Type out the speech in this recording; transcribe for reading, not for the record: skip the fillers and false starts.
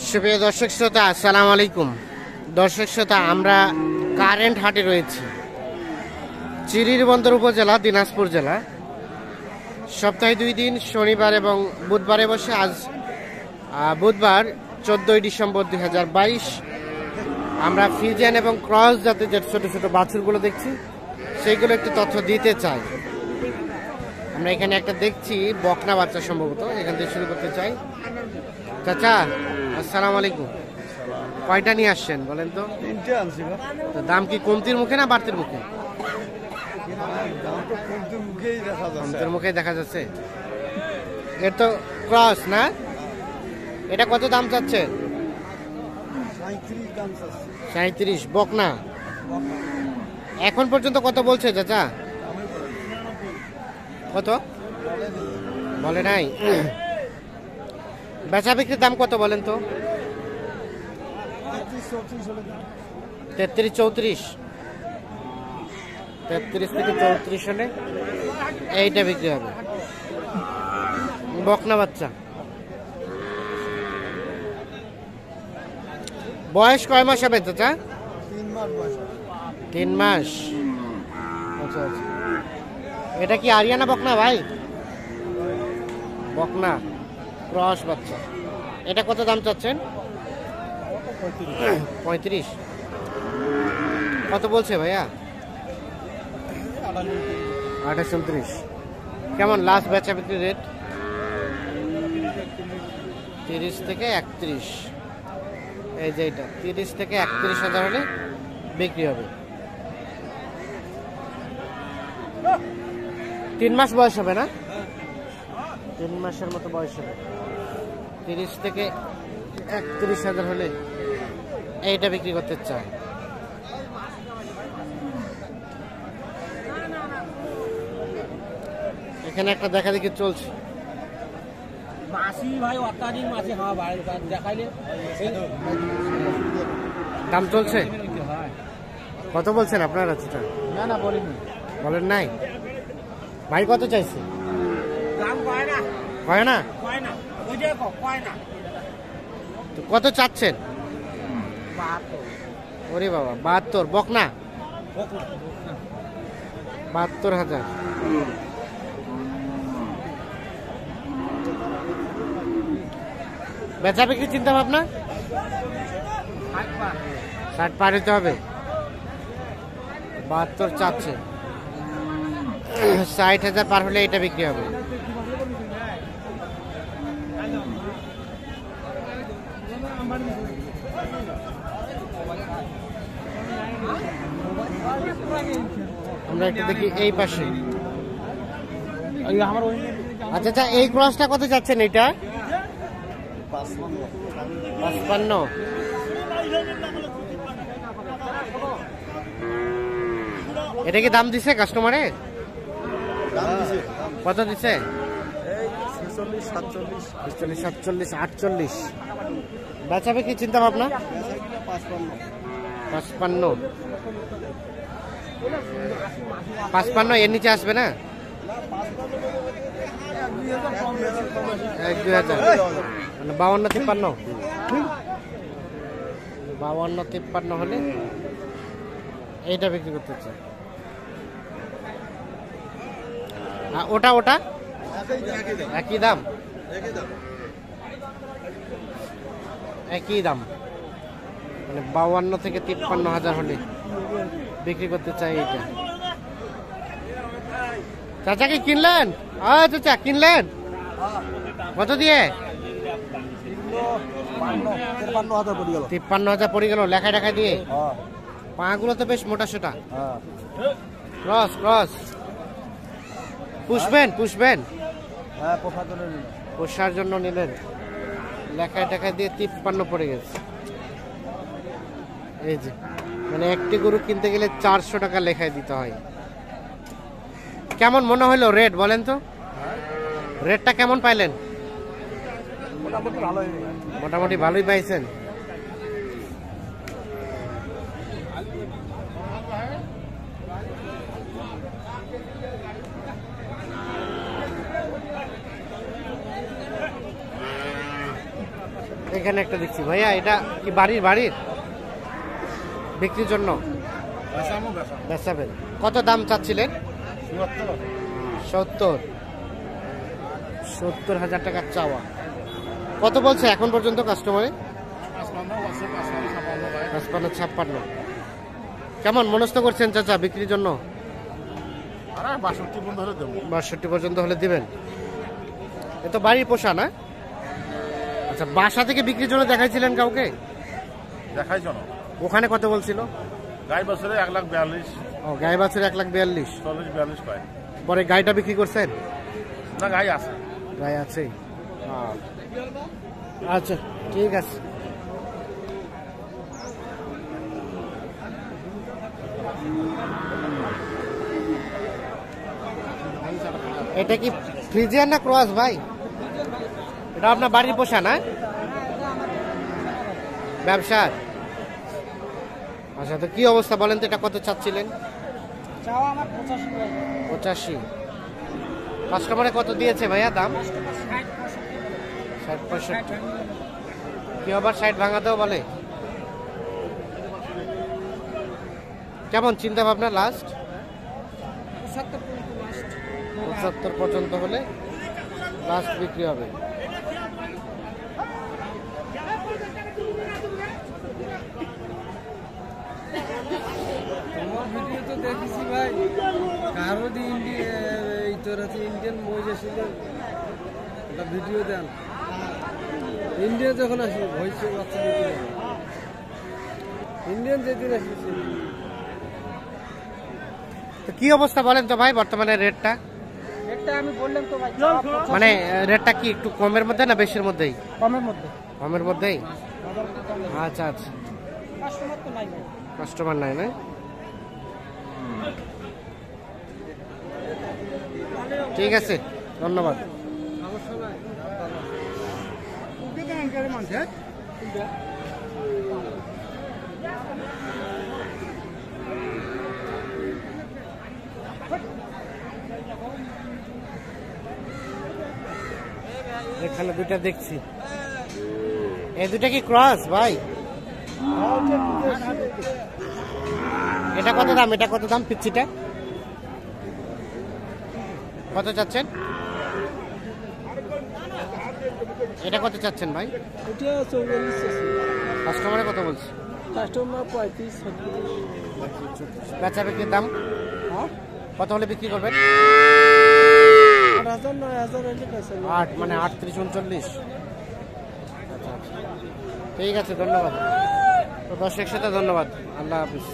সুপ্রিয় দর্শক শ্রোতা, আসসালামু আলাইকুম। দর্শক শ্রোতা, আমরা কারেন্ট হাটে রয়েছি, চিরিরবন্দর উপজেলা, দিনাজপুর জেলা। সপ্তাহে 2 দিন, শনিবার এবং বুধবারে বসে। আজ বুধবার 14 ডিসেম্বর 2022। আমরা ফ্রিজিয়ান এবং ক্রস জাতের যে ছোট ছোট বাছুরগুলো দেখছি, সেইগুলো একটু তথ্য দিতে চাই। আমরা এখানে একটা দেখছি বকনা বাচ্চা, সম্ভবত এখান থেকে শুরু করতে চাই। চাচা, আসসালামু আলাইকুম। কয়টা নিয়ে আসছেন বলেন তো? 3টে আনছি। তো দাম কি কমতির মুখে না বাড়তির মুখে? কমতির মুখেই দেখা যাচ্ছে। এর তো ক্রস না? এটা কত দাম চাচ্ছে? 37 বকনা। এখন পর্যন্ত কত বলছে চাচা? কত বলে নাই? বেচা বিক্রির দাম কত বলেন তো? 33-34। 33 থেকে 34 হলে এইটা বিক্রি হবে। বকনা বাচ্চা। বয়স কয় মাস হবে চাচা? 3 মাস। আচ্ছা আচ্ছা। এটা কি আরিয়ানা বকনা ভাই? বকনা ক্রস বাচ্চা। এটা কত দাম চাচ্ছেন? 35। কত বলছে ভাইয়া? 28-29। কেমন লাস্ট বেচা বিক্রি রেট? 30 থেকে 31। এই যে এটা 30 থেকে 31 হাজার হলে বিক্রি হবে। 3 মাস বয়স হবে না? 3 মাসের মতো বয়স হবে। 30 থেকে 31 হাজার হলে এইটা বিক্রি করতে চায়। এখানে একটা দেখা দেখি চলছে। দাম চলছে? কত বলছেন আপনারা? না না বলেনি। বলেন নাই? ভাই কত চাইছে? কয় না? তো কত চাচ্ছেন? 72। ওরে বাবা, 72 বকনা? 72,000। বেচা বিক্রি চিন্তা ভাবনা? 60 পার হতে হবে। 72 চাচ্ছে। 60,000 পার হলে এটা বিক্রি হবে। আমরা একটু দেখি এই পাশে। আচ্ছা আচ্ছা, এই ক্রসটা কত যাচ্ছেন? এটা 55। এটা কি দাম দিছে কাস্টমারে? কত দিছে? 46, 47, 48। বেচা বিক্রি চিন্তা ভাবনা? 55। 55 এর নিচে আসবে না? 1-2 হাজার। মানে 52-53। 52-53 হলে এইটা বিক্রি করতে চাই। ওটা ওটা একই দাম? একই দাম, মানে 52 থেকে 53 হাজার হলে বিক্রি করতে চাই এটা। চাচা কি কিনলেন? চাচা কিনলেন কত দিয়ে? 53,000 পড়ে গেল লেখা টাকা দিয়ে। পাগুলো তো বেশ মোটা সোটা। ক্রস ক্রস পুষবেন? পুষবেন? পোষার জন্য নিলেন। লেখায় টাকা দিয়ে 53 পড়ে গেছে। এই যে, মানে একটি গরু কিনতে গেলে 400 টাকা লেখায় দিতে হয়। কেমন মনে হলো রেট বলেন তো? রেটটা কেমন পাইলেন? মোটামুটি ভালোই পাইছেন। এখানে একটা দেখছি ভাইয়া, এটা কি বাড়ির বিক্রির জন্য বেচাবেন? কত দাম চাচ্ছিলেন? 70,000 টাকার চাওয়া। কত বলছে এখন পর্যন্ত কাস্টমারে? 55-56। কেমন মনস্থ করছেন চাচা বিক্রির জন্য? 62 পর্যন্ত হলে দিবেন। এ তো বাড়ির পোষা না? আচ্ছা, বাসা থেকে বিক্রির জন্য দেখাইছিলেন কাউকে? ওখানে কত বলছিল? গাই বছরে 1,42,000। ও, গাই বাছুর 1,42,000। 40-42 পায়। পরে গাইটা বিক্রি করছেন? না, গাই আছে। গাই আছে। আচ্ছা, ঠিক আছে। এটা কি ফ্রিজিয়ান না ক্রস ভাই? এটা আপনার বাড়ির পোষা না? ব্যবসার? আচ্ছা, তো কি অবস্থা বলেন তো, এটা কত চাচ্ছিলেন? 85। কাস্টমারে কত দিয়েছে ভাইয়া দাম? 60-65। কি আবার 60 ভাঙাতেও বলে? কেমন চিন্তা ভাবনা লাস্ট? 75 পর্যন্ত হলে লাস্ট বিক্রি হবে। ভিডিও তো দেখেছি ভাই, কারো ইন্ডিয়ান মহিলা ছিল, একটা ভিডিও দেন। ইন্ডিয়া যখন আসি ভয়েস বাচ্চা ইন্ডিয়ান যেদিন আসছে। তো কি অবস্থা বলেন তো ভাই বর্তমানে রেটটা? আমি বললাম তো ভাই, মানে রেটটা কি একটু কমের মধ্যে না বেশির মধ্যেই? কমের মধ্যেই। আচ্ছা আচ্ছা, কাস্টমার নাই না? ঠিক আছে, ধন্যবাদ। এখানে দুইটা দেখছি, এই দুটা কি ক্রস ভাই? এটা কত দাম? এটা কত দাম? পিচ্ছিটা কত চাচ্ছেন? এটা কত চাচ্ছেন ভাই? এটা 44। কাস্টমারে কত বলছে? কাস্টমার 35। বেচা বিক্রির দাম কত হলে বিক্রি করবেন? 8, মানে 38-39। আচ্ছা আচ্ছা, ঠিক আছে, ধন্যবাদ। তো দর্শকের সাথে ধন্যবাদ। আল্লাহ হাফিজ।